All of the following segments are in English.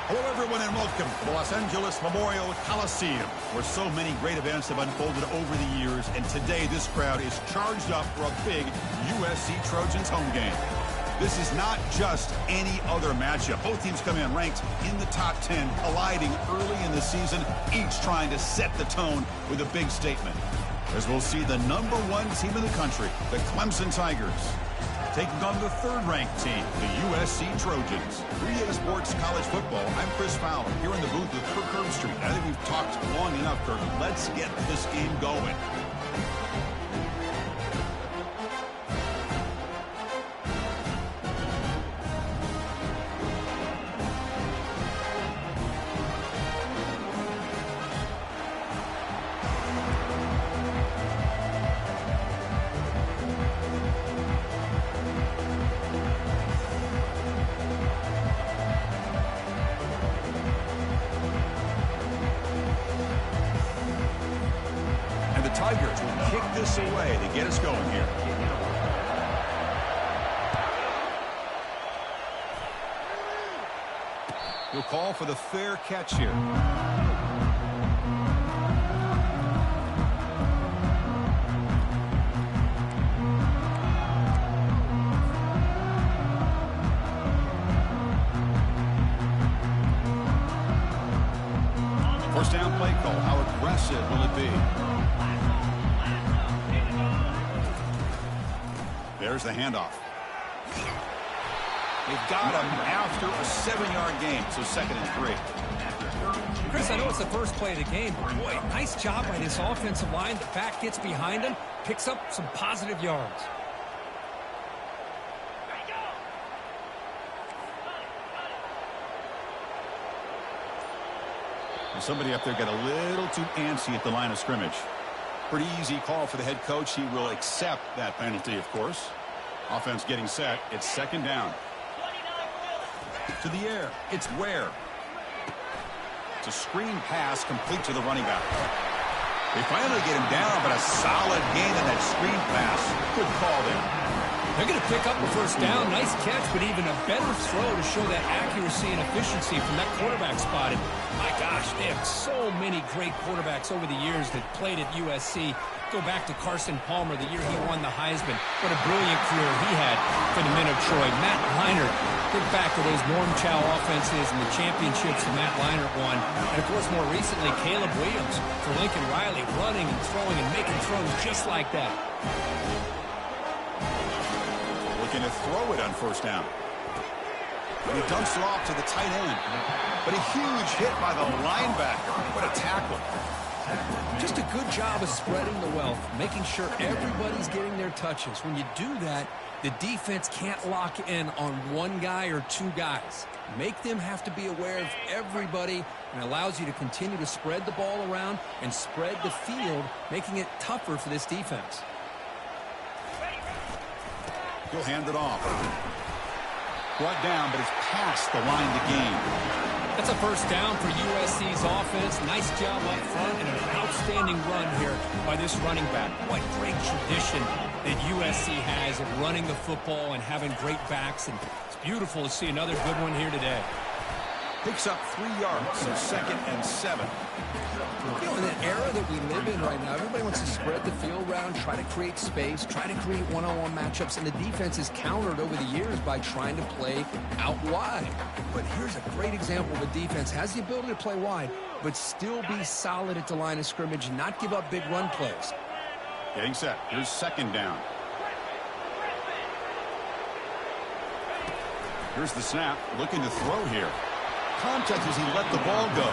Hello, everyone, and welcome to the Los Angeles Memorial Coliseum, where so many great events have unfolded over the years, and today this crowd is charged up for a big USC Trojans home game. This is not just any other matchup. Both teams come in ranked in the top 10, colliding early in the season, each trying to set the tone with a big statement. As we'll see the #1 team in the country, the Clemson Tigers, taking on the third-ranked team, the USC Trojans. 3A Sports College Football, I'm Chris Fowler, here in the booth with Kirk Herbstreit. I think we've talked long enough, Kirk. Let's get this game going. Tigers will kick this away to get us going here. He'll call for the fair catch here. First down play call. How aggressive will it be? There's the handoff. They've got him after a 7-yard gain, so 2nd and 3. Chris, I know it's the first play of the game, but boy, nice job by this offensive line. The back gets behind him, picks up some positive yards. Somebody up there got a little too antsy at the line of scrimmage. Pretty easy call for the head coach. He will accept that penalty, of course. Offense getting set. It's 2nd down. To the air. It's Ware. It's a screen pass complete to the running back. They finally get him down, but a solid gain in that screen pass. Good call there. They're going to pick up a first down. Nice catch, but even a better throw to show that accuracy and efficiency from that quarterback spot. And my gosh, they have so many great quarterbacks over the years that played at USC. Go back to Carson Palmer, the year he won the Heisman. What a brilliant career he had for the men of Troy. Matt Leinart, think back to those Norm Chow offenses and the championships that Matt Leinart won. And, of course, more recently, Caleb Williams for Lincoln Riley, running and throwing and making throws just like that. Looking to throw it on first down. And he dumps it off to the tight end. But a huge hit by the linebacker. What a tackle. Just a good job of spreading the wealth, making sure everybody's getting their touches. When you do that, the defense can't lock in on one guy or two guys. Make them have to be aware of everybody, and allows you to continue to spread the ball around and spread the field, making it tougher for this defense. He'll hand it off. Brought down, but it's past the line to gain. That's a first down for USC's offense. Nice job up front and an outstanding run here by this running back. What great tradition that USC has of running the football and having great backs. And it's beautiful to see another good one here today. Picks up 3 yards, so 2nd and 7. You know, in the era that we live in right now, everybody wants to spread the field around, try to create space, try to create one-on-one matchups, and the defense is countered over the years by trying to play out wide. But here's a great example of a defense has the ability to play wide, but still be solid at the line of scrimmage and not give up big run plays. Getting set. Here's 2nd down. Here's the snap. Looking to throw here. Contact as he let the ball go.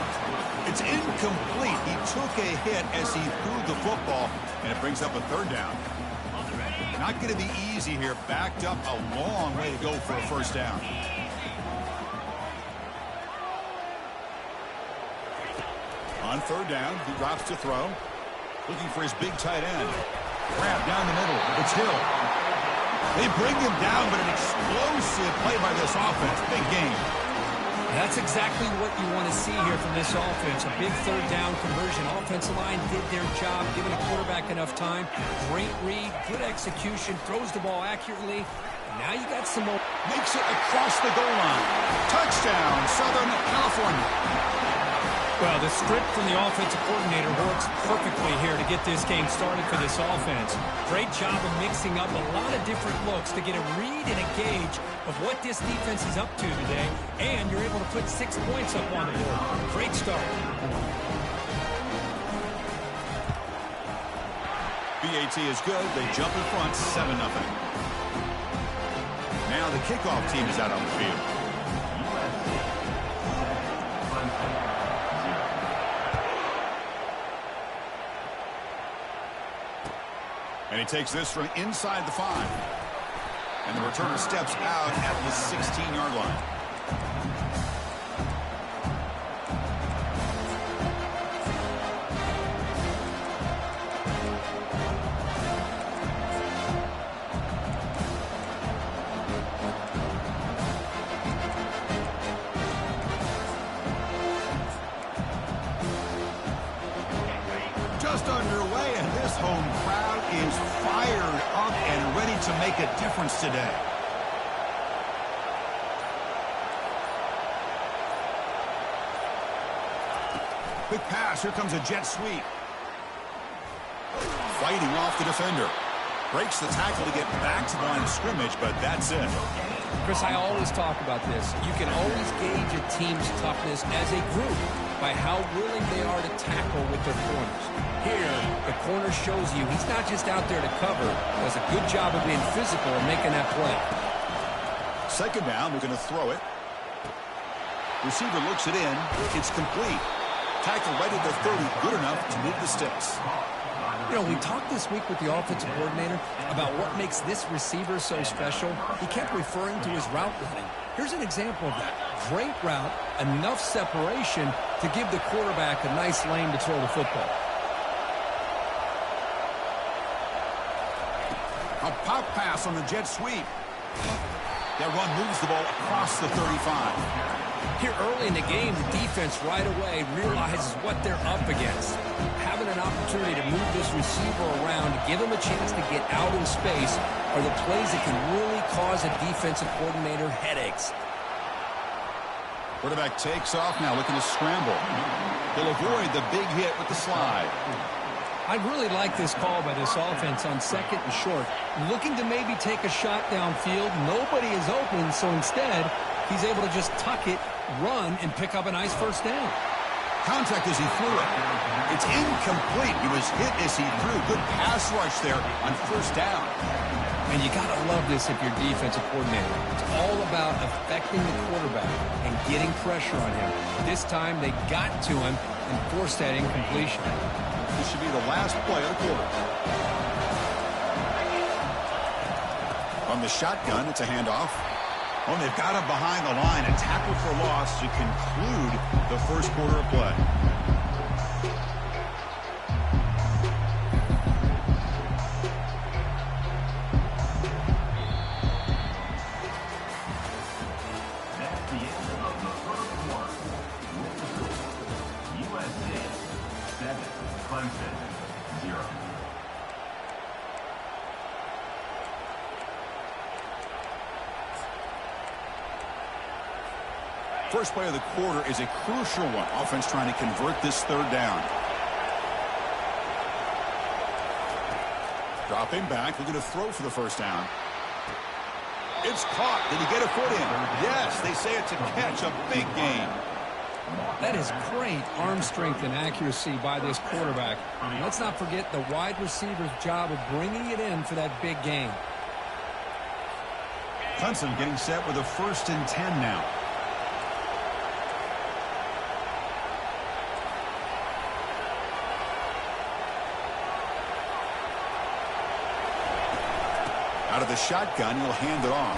It's incomplete. He took a hit as he threw the football, and it brings up a 3rd down. Not going to be easy here. Backed up a long way to go for a first down. On 3rd down, he drops to throw. Looking for his big tight end. Grab down the middle. It's Hill. They bring him down, but an explosive play by this offense. Big game. That's exactly what you want to see here from this offense. A big 3rd down conversion. Offensive line did their job, giving a quarterback enough time. Great read, good execution, throws the ball accurately. Now you got some more. Makes it across the goal line. Touchdown, Southern California. Well, the script from the offensive coordinator works perfectly here to get this game started for this offense. Great job of mixing up a lot of different looks to get a read and a gauge of what this defense is up to today, and you're able to put 6 points up on the board. Great start. BAT is good. They jump in front, 7-0. Now the kickoff team is out on the field. And he takes this from inside the 5. And the returner steps out at the 16-yard line. Just underway, and this home crowd is fired up and ready to make a difference today. Quick pass. Here comes a jet sweep. Fighting off the defender. Breaks the tackle to get back to the line of scrimmage, but that's it. Chris, I always talk about this. You can always gauge a team's toughness as a group by how willing they are to tackle with their corners. Here, the corner shows you he's not just out there to cover, does a good job of being physical and making that play. Second down, they're going to throw it. Receiver looks it in. It's complete. Tackle right at the 30, good enough to move the sticks. You know, we talked this week with the offensive coordinator about what makes this receiver so special. He kept referring to his route running. Here's an example of that. Great route, enough separation to give the quarterback a nice lane to throw the football. A pop pass on the jet sweep. That run moves the ball across the 35. Here early in the game, the defense right away realizes what they're up against. Having an opportunity to move this receiver around, to give him a chance to get out in space, are the plays that can really cause a defensive coordinator headaches. Quarterback takes off now, looking to scramble. He'll avoid the big hit with the slide. I really like this call by this offense on second and short. Looking to maybe take a shot downfield. Nobody is open, so instead, he's able to just tuck it, run, and pick up a nice first down. Contact as he threw it. It's incomplete. He was hit as he threw. Good pass rush there on first down. And you got to love this if you're defensive coordinator. It's all about affecting the quarterback and getting pressure on him. This time, they got to him and forced that incompletion. This should be the last play of the quarter. From the shotgun, it's a handoff. Oh, they've got him behind the line. A tackle for loss to conclude the first quarter of play. That's the end of the first quarter. USA 7, Clemson 0. First play of the quarter is a crucial one. Offense trying to convert this third down. Dropping back, looking to throw for the first down. It's caught. Did he get a foot in? Yes, they say it's a catch, a big gain. That is great arm strength and accuracy by this quarterback. And let's not forget the wide receiver's job of bringing it in for that big gain. Clemson getting set with a 1st and 10 now. Out of the shotgun, he'll hand it off.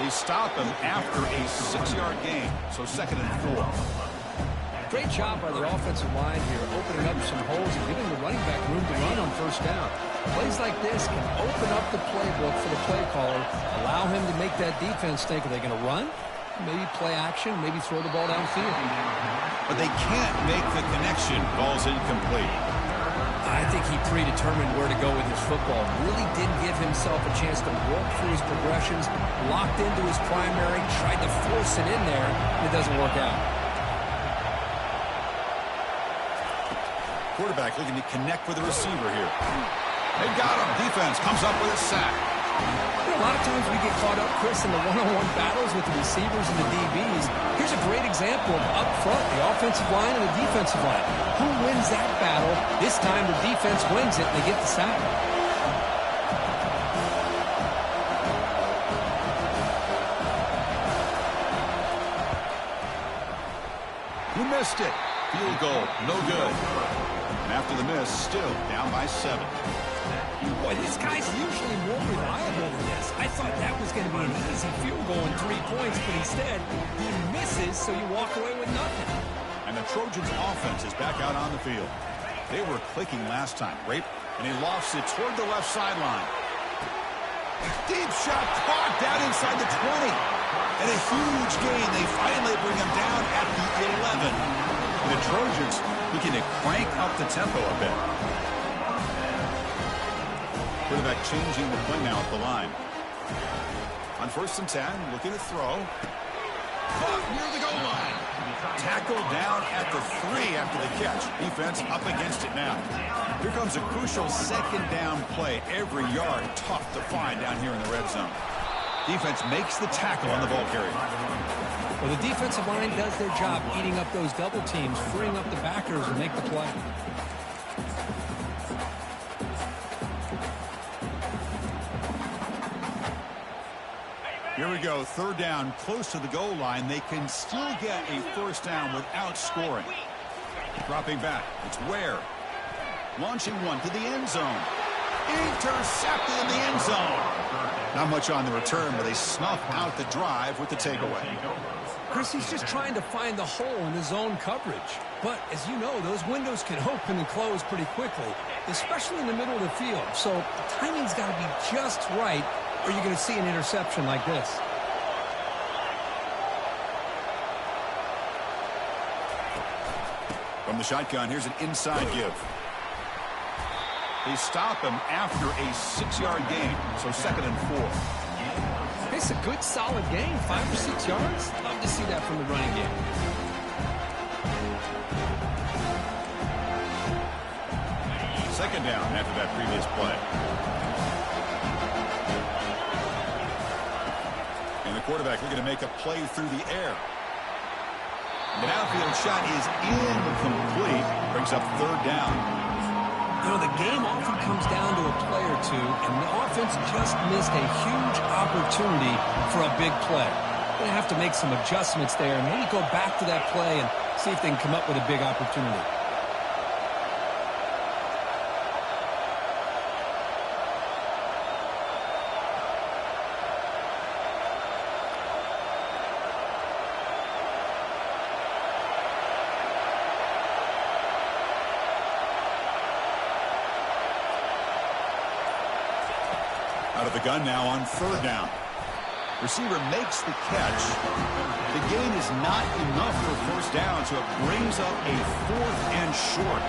They stop him after a 6-yard gain, so 2nd and 4. Great job by the offensive line here, opening up some holes and giving the running back room to run on first down. Plays like this can open up the playbook for the play caller, allow him to make that defense think, are they going to run? Maybe play action, maybe throw the ball downfield. But they can't make the connection. Ball's incomplete. I think he predetermined where to go with his football. Really didn't give himself a chance to work through his progressions, locked into his primary, tried to force it in there, and it doesn't work out. Quarterback looking to connect with the receiver here. They got him. Defense comes up with a sack. A lot of times we get caught up, Chris, in the one-on-one battles with the receivers and the DBs. Here's a great example of up front, the offensive line and the defensive line. Who wins that battle? This time the defense wins it and they get the sack. You missed it. Field goal, no good. And after the miss, still down by 7. Boy, this guy's usually more reliable than this. I thought that was going to be an easy field goal and 3 points, but instead, he misses, so you walk away with nothing. And the Trojans' offense is back out on the field. They were clicking last time, right? And he lofts it toward the left sideline. Deep shot caught down inside the 20. And a huge gain. They finally bring him down at the 11. And the Trojans looking to crank up the tempo a bit. Quarterback changing the play now at the line. On 1st and 10, looking to throw. Caught near the goal line. Tackled down at the 3 after the catch. Defense up against it now. Here comes a crucial 2nd down play. Every yard tough to find down here in the red zone. Defense makes the tackle on the ball carrier. Well, the defensive line does their job eating up those double teams, freeing up the backers and make the play. Here we go, 3rd down, close to the goal line. They can still get a 1st down without scoring. Dropping back, it's Ware. Launching one to the end zone. Intercepted in the end zone. Not much on the return, but they snuff out the drive with the takeaway. Chris, he's just trying to find the hole in the zone coverage. But, as you know, those windows can open and close pretty quickly, especially in the middle of the field. So the timing's got to be just right, or you're going to see an interception like this. From the shotgun, here's an inside give. They stop him after a 6-yard gain, so 2nd and 4. It's a good, solid gain, 5 or 6 yards. Love to see that from the running game. Second down after that previous play. And the quarterback looking to make a play through the air. The downfield shot is incomplete. Brings up 3rd down. You know, the game often comes down to a play or two, and the offense just missed a huge opportunity for a big play. Going to have to make some adjustments there and maybe go back to that play and see if they can come up with a big opportunity. Out of the gun now on 3rd down. Receiver makes the catch. The gain is not enough for 1st down, so it brings up a 4th and short.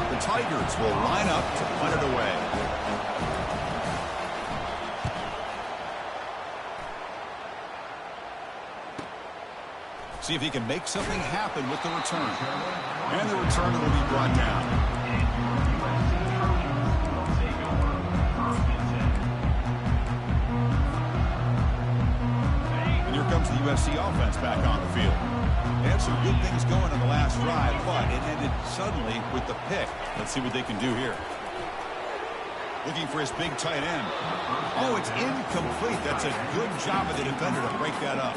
The Tigers will line up to punt it away. See if he can make something happen with the return. And the return will be brought down. Comes the USC offense back on the field. They had some good things going on the last drive, but it ended suddenly with the pick. Let's see what they can do here. Looking for his big tight end. Oh, it's incomplete. That's a good job of the defender to break that up.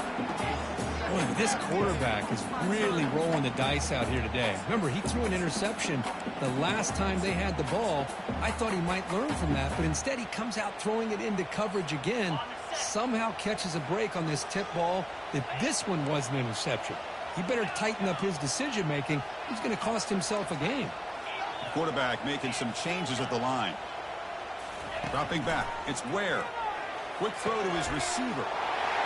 Boy, this quarterback is really rolling the dice out here today. Remember, he threw an interception the last time they had the ball. I thought he might learn from that, but instead he comes out throwing it into coverage again. Somehow catches a break on this tip ball that this one was an interception. He better tighten up his decision-making. He's going to cost himself a game. Quarterback making some changes at the line. Dropping back. It's Ware. Quick throw to his receiver.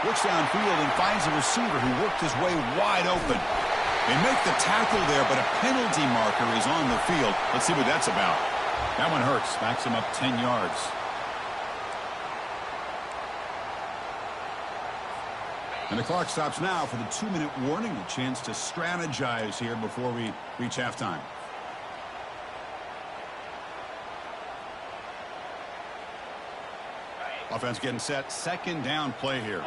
Looks downfield and finds a receiver who worked his way wide open. They make the tackle there, but a penalty marker is on the field. Let's see what that's about. That one hurts. Backs him up 10 yards. And the clock stops now for the 2-minute warning. A chance to strategize here before we reach halftime. Offense getting set. Second down play here.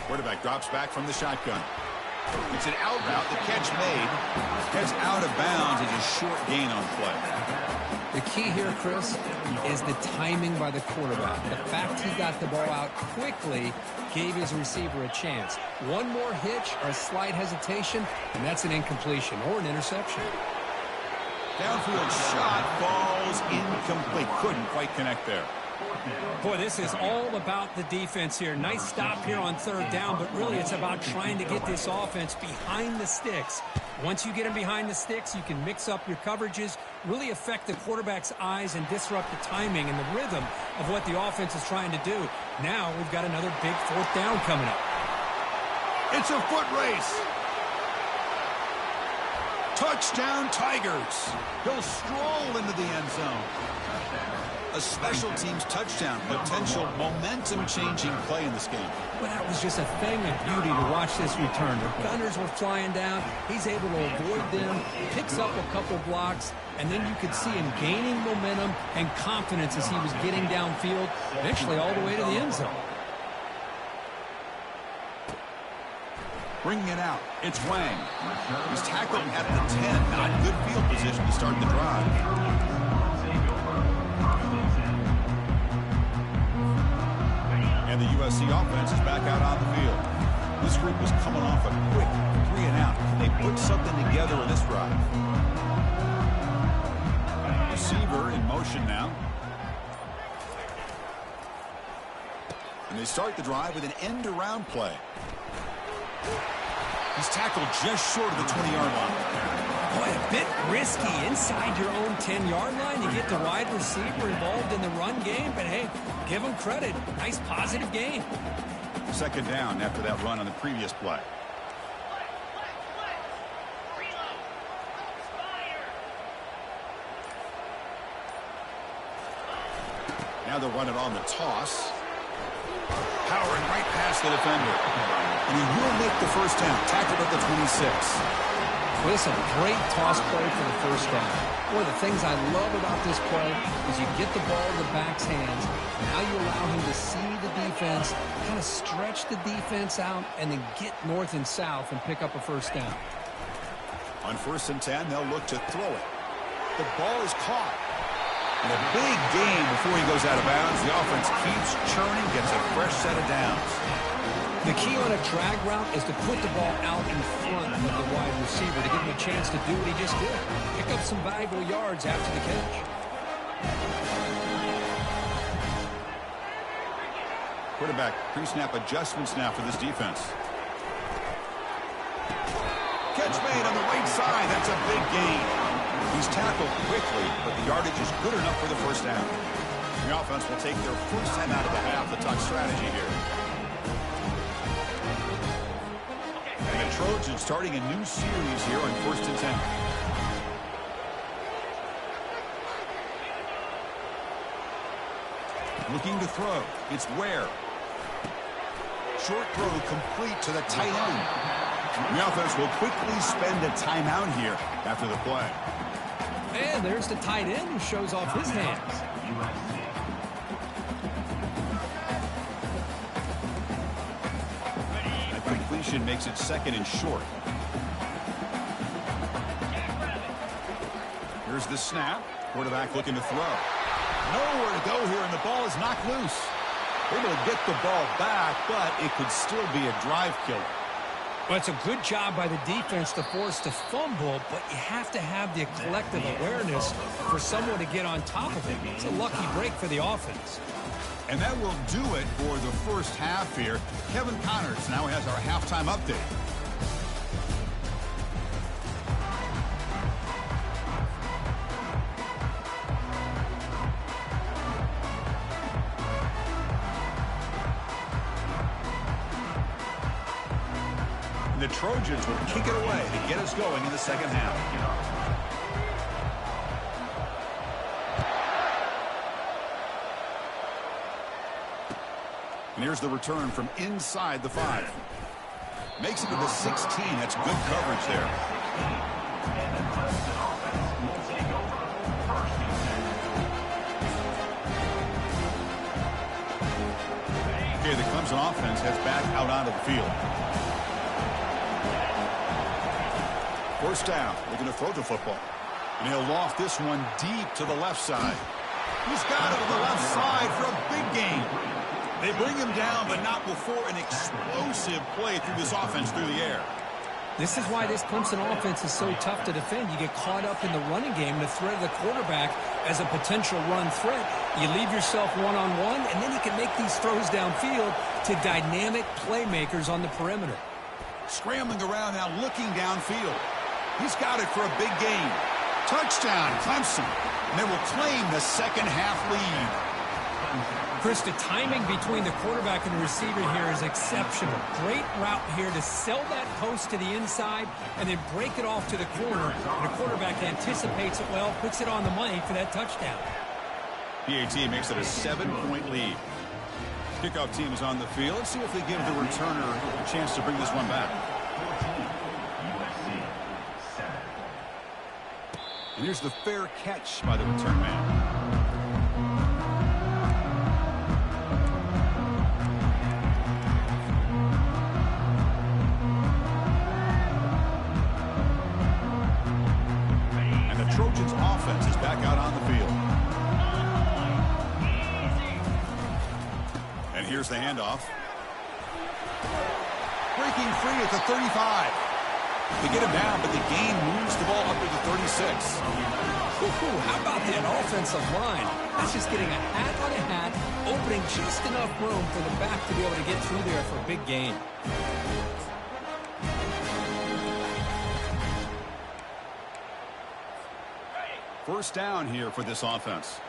Quarterback drops back from the shotgun. It's an out route. The catch made. Gets out of bounds as a short gain on play. The key here, Chris, is the timing by the quarterback. The fact he got the ball out quickly gave his receiver a chance. One more hitch or a slight hesitation, and that's an incompletion or an interception. Downfield shot falls incomplete. Couldn't quite connect there. Boy, this is all about the defense here. Nice stop here on third down, but really it's about trying to get this offense behind the sticks. Once you get them behind the sticks, you can mix up your coverages, really affect the quarterback's eyes and disrupt the timing and the rhythm of what the offense is trying to do. Now we've got another big fourth down coming up. It's a foot race. Touchdown Tigers. He'll stroll into the end zone. A special teams touchdown, potential momentum-changing play in this game. Well, that was just a thing of beauty to watch this return. The Gunners were flying down. He's able to avoid them, picks up a couple blocks, and then you could see him gaining momentum and confidence as he was getting downfield, eventually all the way to the end zone. Bringing it out, it's Wang. He's tackled at the 10. Not good field position to start the drive. And the USC offense is back out on the field. This group was coming off a quick 3-and-out. They put something together in this drive. Receiver in motion now. And they start the drive with an end-around play. He's tackled just short of the 20-yard line. Boy, a bit risky inside your own 10-yard line. You get the wide receiver involved in the run game, but hey, give him credit. Nice positive game. Second down after that run on the previous play. Now they'll run it on the toss. Powering right past the defender. And he will make the first down. Tackled at the 26. Listen, great toss play for the first down. One of the things I love about this play is you get the ball in the back's hands. Now you allow him to see the defense, kind of stretch the defense out, and then get north and south and pick up a first down. On 1st and 10, they'll look to throw it. The ball is caught. And a big gain before he goes out of bounds. The offense keeps churning, gets a fresh set of downs. The key on a drag route is to put the ball out in front of the wide receiver to give him a chance to do what he just did. Pick up some valuable yards after the catch. Quarterback pre-snap adjustments now for this defense. Catch made on the right side. That's a big gain. He's tackled quickly, but the yardage is good enough for the first down. The offense will take their first time out of the half to talk strategy here. And the Trojans starting a new series here on 1st and 10. Looking to throw. It's Ware. Short throw complete to the tight end. The offense will quickly spend a timeout here after the play. And there's the tight end who shows off his hands. That completion makes it 2nd and short. Here's the snap. Quarterback looking to throw. Nowhere to go here, and the ball is knocked loose. Able to get the ball back, but it could still be a drive killer. Well, it's a good job by the defense to force the fumble, but you have to have the collective awareness for someone to get on top of it. It's a lucky break for the offense. And that will do it for the first half here. Kevin Connors now has our halftime update. And the Trojans will kick it away to get us going in the second half. And here's the return from inside the 5. Makes it to the 16. That's good coverage there. Okay, the Clemson offense heads back out onto the field. First down. They're going to throw the football. And he'll loft this one deep to the left side. He's got it on the left side for a big gain. They bring him down, but not before an explosive play through this offense through the air. This is why this Clemson offense is so tough to defend. You get caught up in the running game, the threat of the quarterback as a potential run threat. You leave yourself one-on-one, and then you can make these throws downfield to dynamic playmakers on the perimeter. Scrambling around now, looking downfield. He's got it for a big gain. Touchdown, Clemson. And they will claim the second half lead. Chris, the timing between the quarterback and the receiver here is exceptional. Great route here to sell that post to the inside and then break it off to the corner. And the quarterback anticipates it well, puts it on the money for that touchdown. PAT makes it a 7-point lead. Kickoff team is on the field. Let's see if they give the returner a chance to bring this one back. And here's the fair catch by the return man. Trojans offense is back out on the field. And here's the handoff. Breaking free at the 35. They get him down, but the gain moves the ball up to the 36. How about that offensive line? That's just getting a hat on a hat, opening just enough room for the back to be able to get through there for a big gain. First down here for this offense.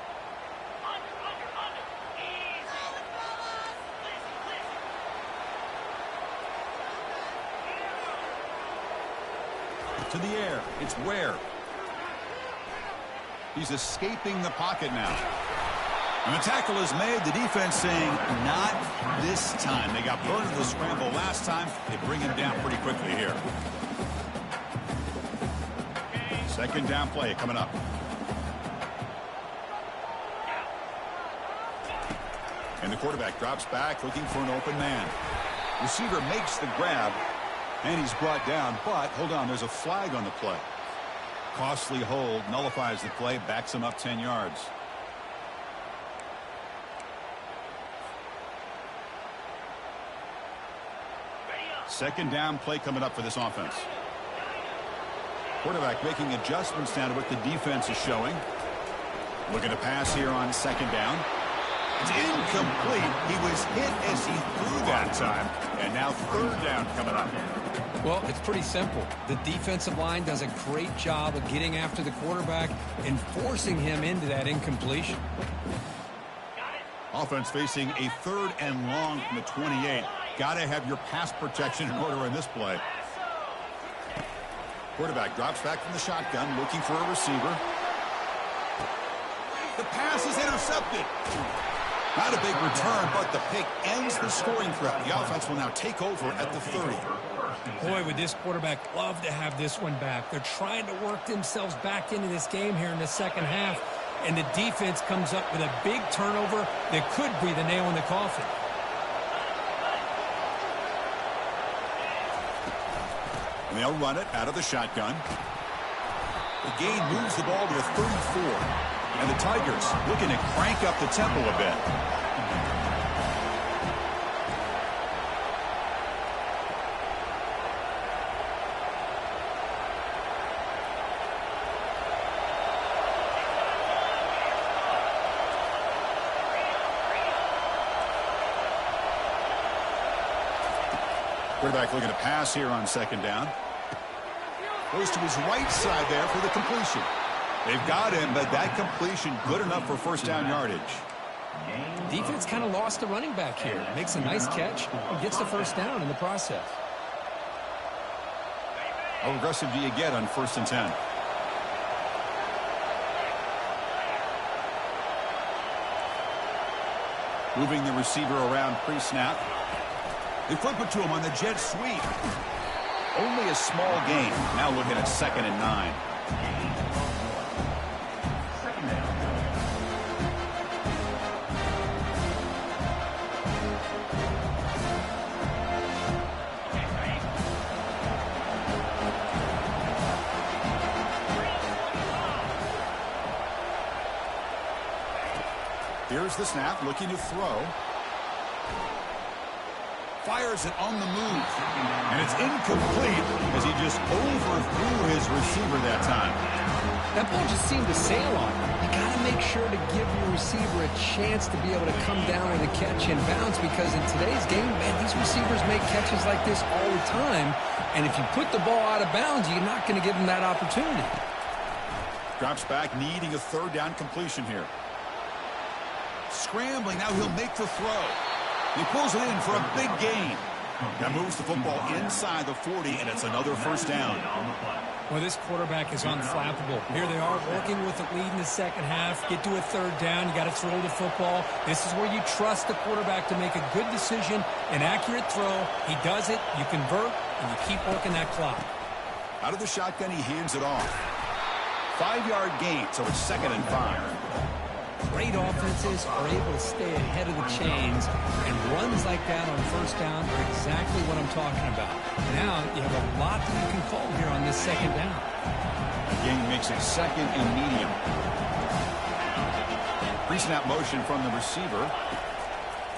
To the air. It's Ware. He's escaping the pocket now. And the tackle is made. The defense saying, not this time. They got burned in the scramble last time. They bring him down pretty quickly here. Second down play coming up. And the quarterback drops back looking for an open man. Receiver makes the grab. And he's brought down. But, hold on, there's a flag on the play. Costly hold. Nullifies the play. Backs him up 10 yards. Second down play coming up for this offense. Quarterback making adjustments down to what the defense is showing. Looking to pass here on second down. It's incomplete. He was hit as he threw that time. And now third down coming up. Well, it's pretty simple. The defensive line does a great job of getting after the quarterback and forcing him into that incompletion. Offense facing a third and long from the 28. Got to have your pass protection in order in this play. Quarterback drops back from the shotgun, looking for a receiver. The pass is intercepted. Not a big return, but the pick ends the scoring threat. The offense will now take over at the 30. Boy, would this quarterback love to have this one back. They're trying to work themselves back into this game here in the second half, and the defense comes up with a big turnover that could be the nail in the coffin. And they'll run it out of the shotgun. The gain moves the ball to the 34. And the Tigers looking to crank up the tempo a bit. Quarterback looking to pass here on second down. Goes to his right side there for the completion. They've got him, but that completion good enough for first down yardage. Defense kind of lost the running back here. Makes a nice catch and gets the first down in the process. How aggressive do you get on 1st and 10? Moving the receiver around pre-snap. They flip it to him on the jet sweep. Only a small gain. Now looking at 2nd and 9. Here's the snap, looking to throw. Fires it on the move. And it's incomplete as he just overthrew his receiver that time. That ball just seemed to sail on him. You got to make sure to give your receiver a chance to be able to come down with a catch and bounce, because in today's game, man, these receivers make catches like this all the time. And if you put the ball out of bounds, you're not going to give them that opportunity. Drops back, needing a 3rd down completion here. Scrambling, now he'll make the throw. He pulls it in for a big gain. That moves the football inside the 40, and it's another 1st down. Well, this quarterback is unflappable. Here they are working with the lead in the 2nd half. Get to a 3rd down, you got to throw the football. This is where you trust the quarterback to make a good decision, an accurate throw. He does it, you convert, and you keep working that clock. Out of the shotgun, he hands it off. 5-yard gain, so it's 2nd and 5. Great offenses are able to stay ahead of the chains, and runs like that on 1st down are exactly what I'm talking about. Now you have a lot that you can call here on this 2nd down. Game makes it 2nd and medium. Pre-snap motion from the receiver.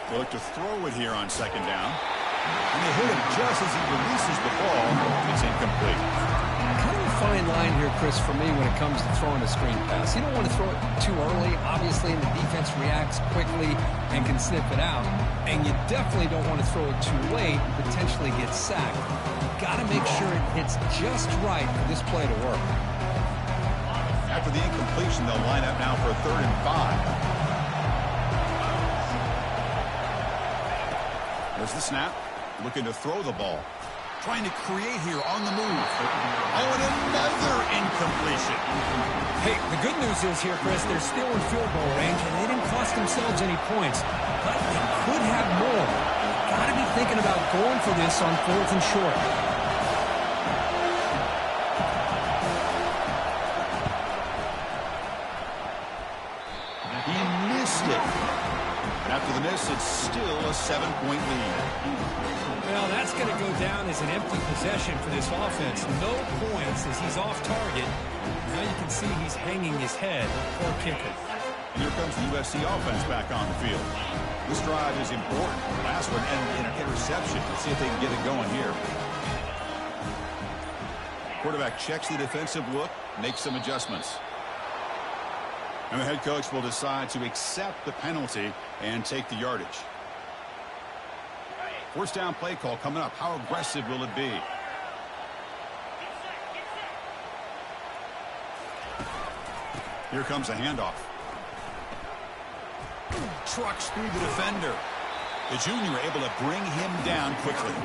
They look to throw it here on 2nd down. And they hit him just as he releases the ball. It's incomplete. Kind of a fine line here, Chris, for me when it comes to throwing a screen pass. You don't want to throw it too early, obviously, and the defense reacts quickly and can sniff it out. And you definitely don't want to throw it too late and potentially get sacked. Got to make sure it hits just right for this play to work. After the incompletion, they'll line up now for a 3rd and 5. There's the snap. Looking to throw the ball. Trying to create here on the move. Oh, and another incompletion. Hey, the good news is here, Chris, they're still in field goal range, and they didn't cost themselves any points. But they could have more. Got to be thinking about going for this on 4th and short. He missed it. And after the miss, it's still a 7-point lead. Well, that's going to go down as an empty possession for this offense. No points as he's off target. Now you can see he's hanging his head. Poor kicker. And here comes the USC offense back on the field. This drive is important. Last one ended in an interception. Let's see if they can get it going here. Quarterback checks the defensive look, makes some adjustments. And the head coach will decide to accept the penalty and take the yardage. 1st down play call coming up. How aggressive will it be? Here comes a handoff. Trucks through the defender. The junior able to bring him down quickly.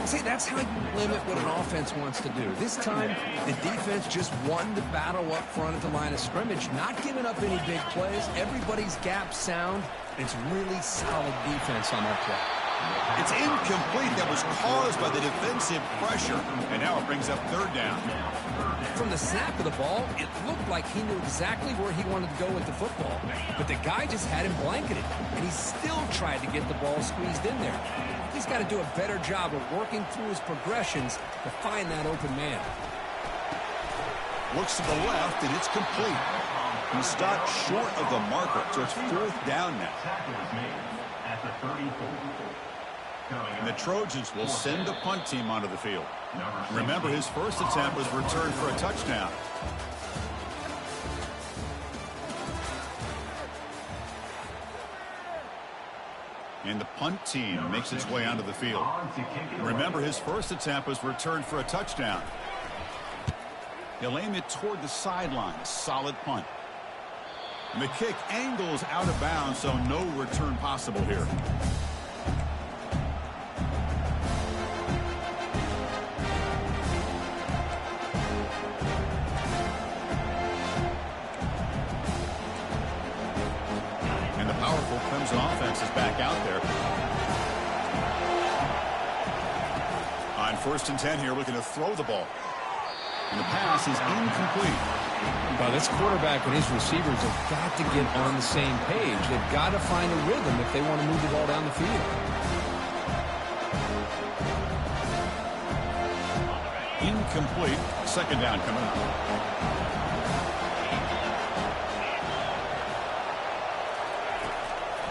See, that's how you limit what an offense wants to do. This time, the defense just won the battle up front at the line of scrimmage, not giving up any big plays. Everybody's gap sound. It's really solid defense on that play. It's incomplete. That was caused by the defensive pressure. And now it brings up 3rd down. From the snap of the ball, it looked like he knew exactly where he wanted to go with the football. But the guy just had him blanketed, and he still tried to get the ball squeezed in there. He's got to do a better job of working through his progressions to find that open man. Looks to the left, and it's complete. He stopped short of the marker, so it's 4th down now. And the Trojans will send the punt team onto the field. Remember, his first attempt was returned for a touchdown. And the punt team makes its way onto the field. Remember, his first attempt was returned for a touchdown. He'll aim it toward the sideline. A solid punt. And the kick angles out of bounds, so no return possible here. Clemson offense is back out there. On 1st and 10 here, looking to throw the ball. And the pass is incomplete. Well, this quarterback and his receivers have got to get on the same page. They've got to find a rhythm if they want to move the ball down the field. Incomplete. 2nd down coming up.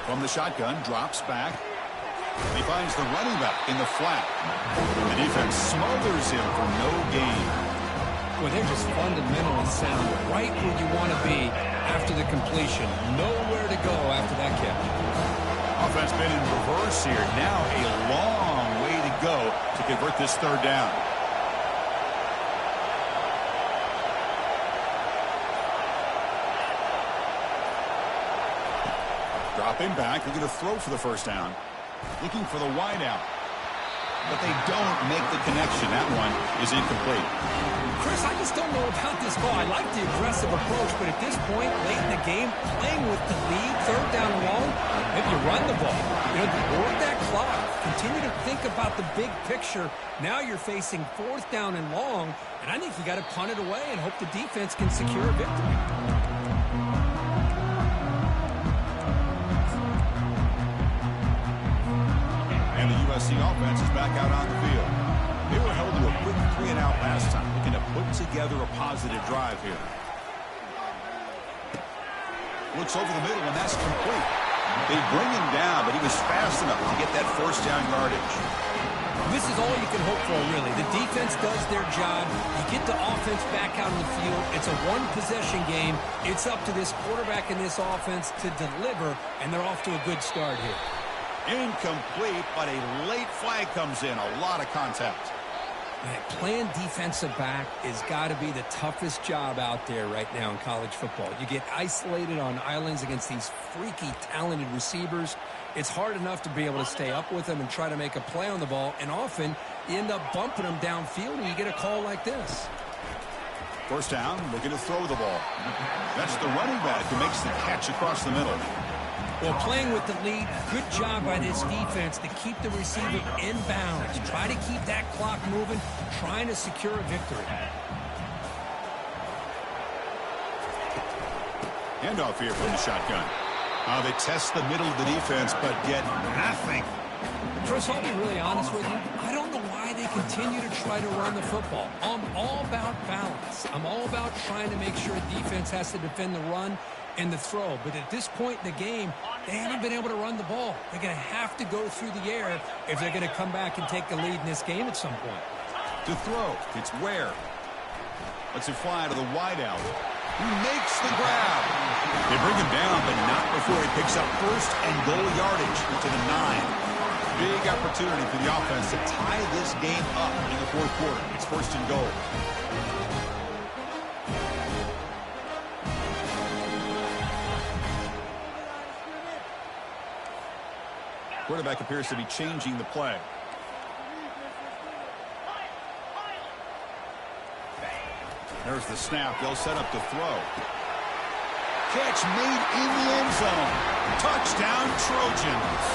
From the shotgun, drops back. He finds the running back in the flat. The defense smothers him for no gain. Well, they're just fundamentally sound, right where you want to be after the completion. Nowhere to go after that catch. Offense been in reverse here. Now a long way to go to convert this 3rd down. Dropping back, looking to throw for the 1st down. Looking for the wide out. But they don't make the connection. That one is incomplete. Chris, I just don't know about this ball. I like the aggressive approach, but at this point, late in the game, playing with the lead, 3rd down and long, maybe you run the ball. You know, work that clock. Continue to think about the big picture. Now you're facing 4th down and long, and I think you got to punt it away and hope the defense can secure a victory. And the USC offense is back out on the field. They were held to a quick 3-and-out last time, looking to put together a positive drive here. Looks over the middle, and that's complete. They bring him down, but he was fast enough to get that 1st down yardage. This is all you can hope for, really. The defense does their job. You get the offense back out on the field. It's a one-possession game. It's up to this quarterback and this offense to deliver, and they're off to a good start here. Incomplete, but a late flag comes in. A lot of contact. Playing defensive back has got to be the toughest job out there right now in college football. You get isolated on islands against these freaky, talented receivers. It's hard enough to be able to stay up with them and try to make a play on the ball, and often you end up bumping them downfield and you get a call like this. 1st down, looking to throw the ball. That's the running back who makes the catch across the middle. Well, playing with the lead, good job by this defense to keep the receiver in bounds. Try to keep that clock moving, trying to secure a victory. Handoff here from the shotgun. They test the middle of the defense, but get nothing. Chris, I'll be really honest with you. I don't know why they continue to try to run the football. I'm all about balance. I'm all about trying to make sure a defense has to defend the run and the throw. But at this point in the game, they haven't been able to run the ball. They're going to have to go through the air if they're going to come back and take the lead in this game at some point. To throw, it's Ware. Lets it fly to the wideout. He makes the grab. They bring him down, but not before he picks up 1st and goal yardage to the 9. Big opportunity for the offense to tie this game up in the 4th quarter. It's 1st and goal. Quarterback appears to be changing the play. There's the snap. They'll set up the throw. Catch made in the end zone. Touchdown, Trojans.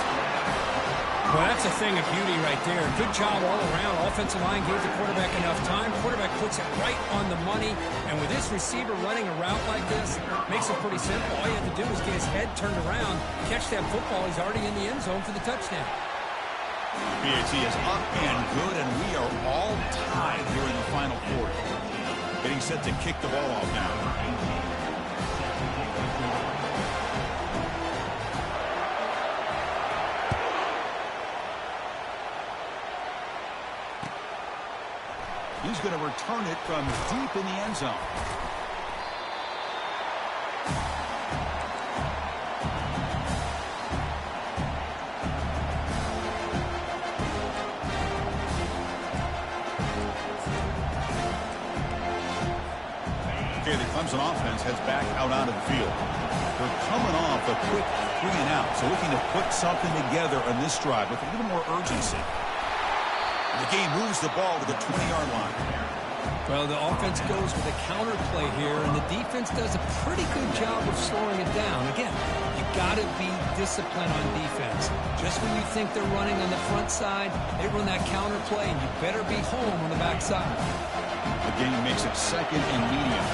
Well, that's a thing of beauty right there. Good job all around. Offensive line gave the quarterback enough time. Quarterback puts it right on the money. And with this receiver running a route like this, makes it pretty simple. All you have to do is get his head turned around, catch that football. He's already in the end zone for the touchdown. PAT is up and good, and we are all tied here in the final quarter. Getting set to kick the ball off now. He's going to return it from deep in the end zone. Okay, the Clemson offense heads back out onto the field. They're coming off a quick 3-and-out, so looking to put something together on this drive with a little more urgency. The game moves the ball to the 20-yard line. Well, the offense goes with a counter play here, and the defense does a pretty good job of slowing it down. Again, you got to be disciplined on defense. Just when you think they're running on the front side, they run that counter play, and you better be home on the back side. The game makes it second and medium.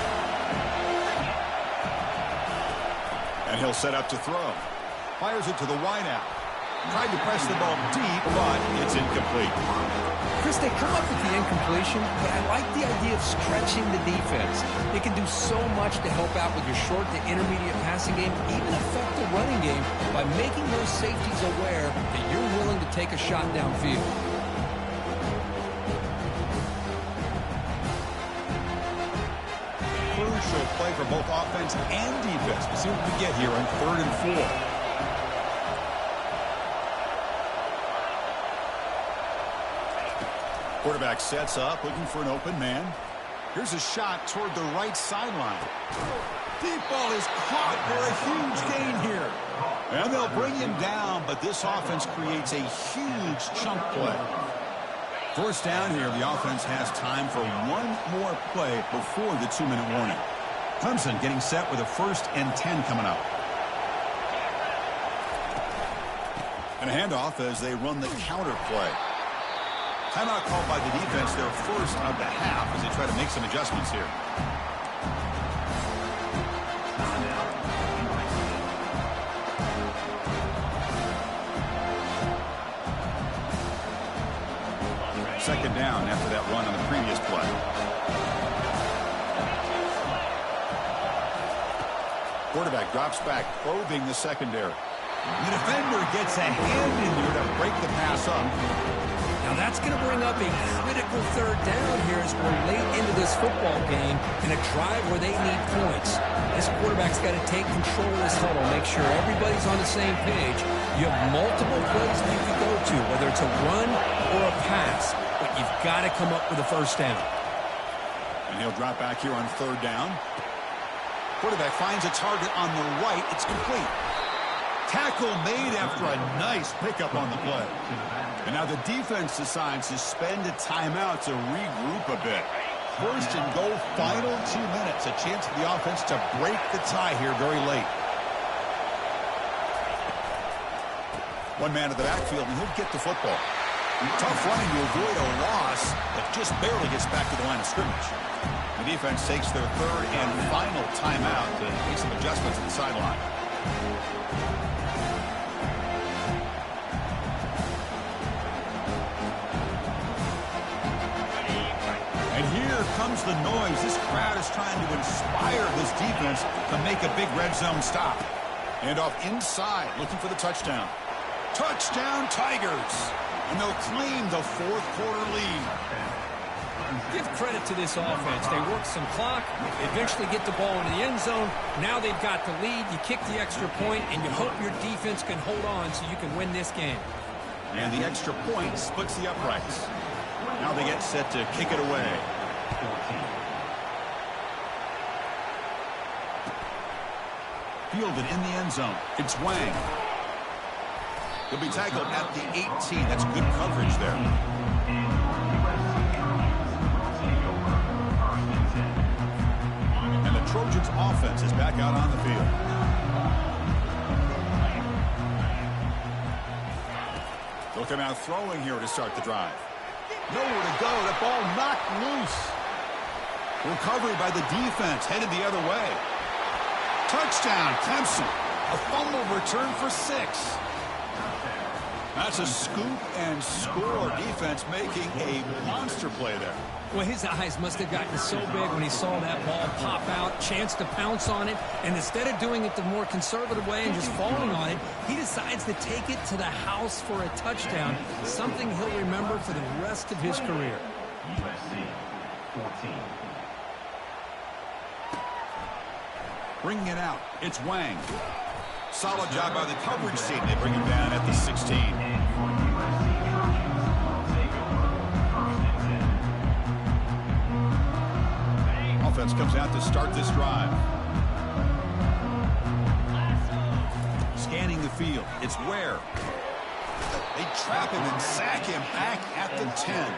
And he'll set up to throw. Fires it to the wideout. Tried to press the ball deep, but it's incomplete. Chris, they come up with the incompletion, but I like the idea of stretching the defense. They can do so much to help out with your short to intermediate passing game, even affect the running game by making those safeties aware that you're willing to take a shot downfield. Crucial play for both offense and defense. We'll see what we get here on 3rd and 4. Quarterback sets up, looking for an open man. Here's a shot toward the right sideline. Deep ball is caught for a huge gain here. And they'll bring him down, but this offense creates a huge chunk play. 1st down here, the offense has time for one more play before the 2-minute warning. Clemson getting set with a 1st and 10 coming up. And a handoff as they run the counter play. Timeout called by the defense, their 1st of the half, as they try to make some adjustments here. Second down after that run on the previous play. Quarterback drops back, probing the secondary. The defender gets a hand in there to break the pass up. Now that's going to bring up a critical 3rd down here as we're late into this football game in a drive where they need points. This quarterback's got to take control of this huddle, make sure everybody's on the same page. You have multiple plays that you can go to, whether it's a run or a pass, but you've got to come up with a 1st down. And he'll drop back here on 3rd down. Quarterback finds a target on the right. It's complete. Tackle made after a nice pickup on the play. And now the defense decides to spend a timeout to regroup a bit. 1st and goal, final 2 minutes. A chance for the offense to break the tie here very late. One man at the backfield, and he'll get the football. Tough running to avoid a loss, but just barely gets back to the line of scrimmage. The defense takes their 3rd and final timeout to make some adjustments at the sideline. And here comes the noise. This crowd is trying to inspire this defense to make a big red zone stop. And off inside, looking for the touchdown. Touchdown, Tigers! And they'll claim the 4th quarter lead. Give credit to this offense. They work some clock. They eventually get the ball into the end zone. Now they've got the lead. You kick the extra point, and you hope your defense can hold on so you can win this game. And the extra point splits the uprights. Now they get set to kick it away. Fielded in the end zone. It's Wang. He'll be tackled at the 18. That's good coverage there. And the Trojans offense is back out on the field. They'll come out throwing here to start the drive. Nowhere to go. The ball knocked loose. Recovery by the defense. Headed the other way. Touchdown, Clemson. A fumble return for 6. That's a scoop and score. Defense making a monster play there. Well, his eyes must have gotten so big when he saw that ball pop out, chance to pounce on it, and instead of doing it the more conservative way and just falling on it, he decides to take it to the house for a touchdown, something he'll remember for the rest of his career. USC 14. Bringing it out, it's Wang. Solid job by the coverage team. They bring him down at the 16. Offense comes out to start this drive. Scanning the field, it's Ware. They trap him and sack him back at the 10.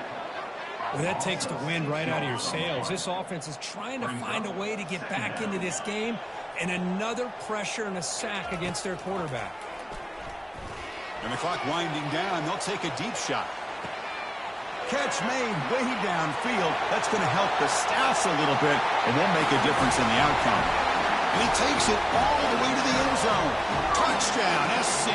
Well, that takes the wind right out of your sails. This offense is trying to find a way to get back into this game, and another pressure and a sack against their quarterback. And the clock winding down, they'll take a deep shot. Catch made way downfield. That's going to help the stats a little bit, but won't make a difference in the outcome. And he takes it all the way to the end zone. Touchdown, SC.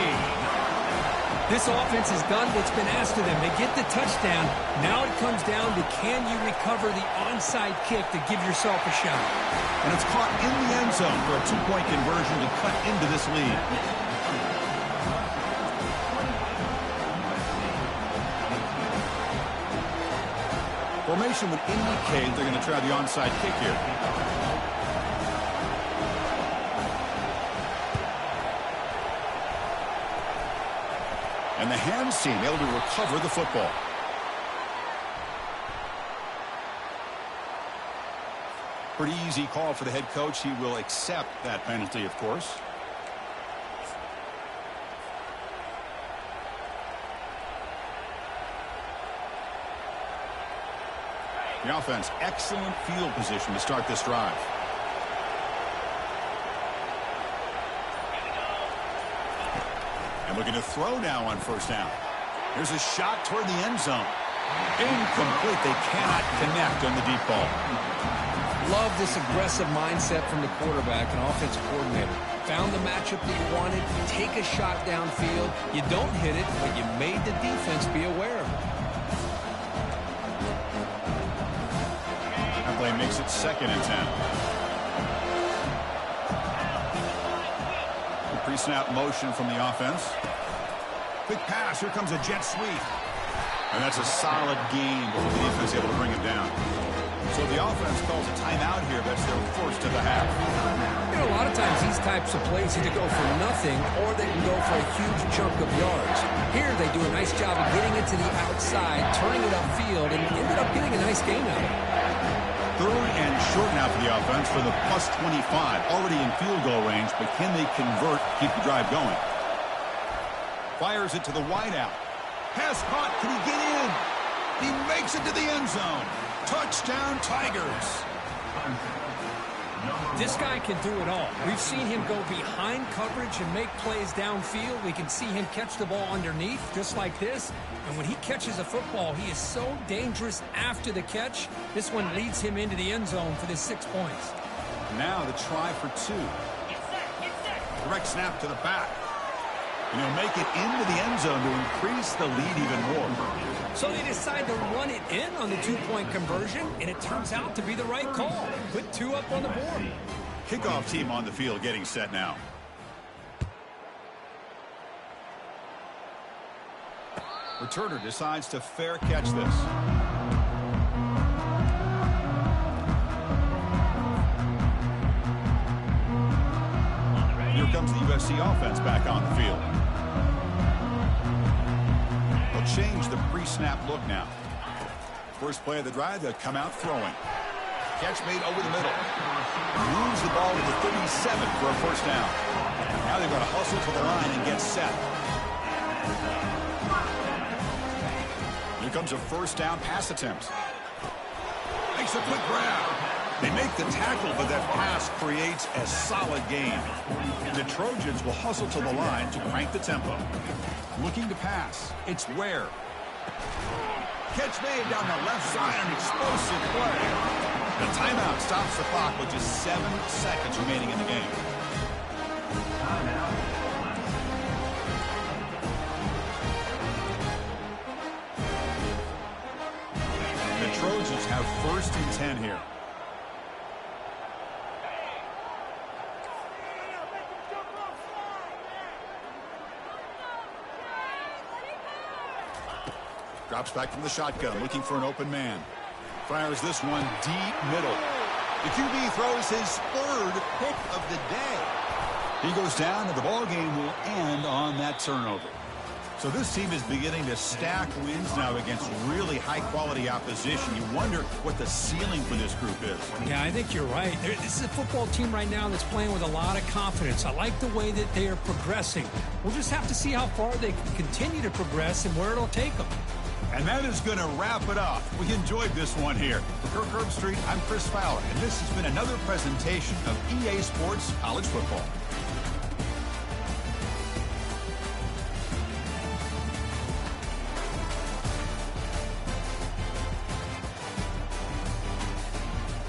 This offense has done what's been asked of them. They get the touchdown. Now it comes down to, can you recover the onside kick to give yourself a shot? And it's caught in the end zone for a two-point conversion to cut into this lead. Formation would indicate they're going to try the onside kick here. And the hands team able to recover the football. Pretty easy call for the head coach. He will accept that penalty, of course. The offense, excellent field position to start this drive. And looking to throw now on first down. Here's a shot toward the end zone. Incomplete. They cannot connect on the deep ball. Love this aggressive mindset from the quarterback and offensive coordinator. Found the matchup that you wanted. Take a shot downfield. You don't hit it, but you made the defense be aware of it. That play makes it 2nd and 10. The pre-snap motion from the offense. Quick pass. Here comes a jet sweep. And that's a solid gain before the defense able to bring him down. So the offense calls a timeout here. That's their first of the half. You know, a lot of times these types of plays either go for nothing or they can go for a huge chunk of yards. Here they do a nice job of getting it to the outside, turning it upfield, and ended up getting a nice gain out of it. 3rd and short now for the offense for the plus 25. Already in field goal range, but can they convert, keep the drive going? Fires it to the wideout. Pass caught. Can he get in? He makes it to the end zone. Touchdown, Tigers. This guy can do it all. We've seen him go behind coverage and make plays downfield. We can see him catch the ball underneath, just like this. And when he catches a football, he is so dangerous after the catch. This one leads him into the end zone for the 6 points. Now the try for 2. Direct snap to the back. And he'll make it into the end zone to increase the lead even more. So they decide to run it in on the 2-point conversion, and it turns out to be the right call. Put 2 up on the board. Kickoff team on the field getting set now. Returner decides to fair catch this. Here comes the USC offense back on the field. They'll change the pre-snap look now. First play of the drive, they'll come out throwing. Catch made over the middle. Moves the ball to the 37 for a first down. Now they've got to hustle to the line and get set. Here comes a first down pass attempt. Makes a quick grab. They make the tackle, but that pass creates a solid gain. The Trojans will hustle to the line to crank the tempo. Looking to pass. It's Ware. Catch made down the left side, an explosive play. The timeout stops the clock with just 7 seconds remaining in the game. The Trojans have 1st and 10 here. Drops back from the shotgun, looking for an open man. Fires this one deep middle. The QB throws his 3rd pick of the day. He goes down, and the ball game will end on that turnover. So this team is beginning to stack wins now against really high-quality opposition. You wonder what the ceiling for this group is. Yeah, I think you're right. This is a football team right now that's playing with a lot of confidence. I like the way that they are progressing. We'll just have to see how far they can continue to progress and where it'll take them. And that is going to wrap it up. We enjoyed this one here. For Kirk Herbstreit, I'm Chris Fowler, and this has been another presentation of EA Sports College Football.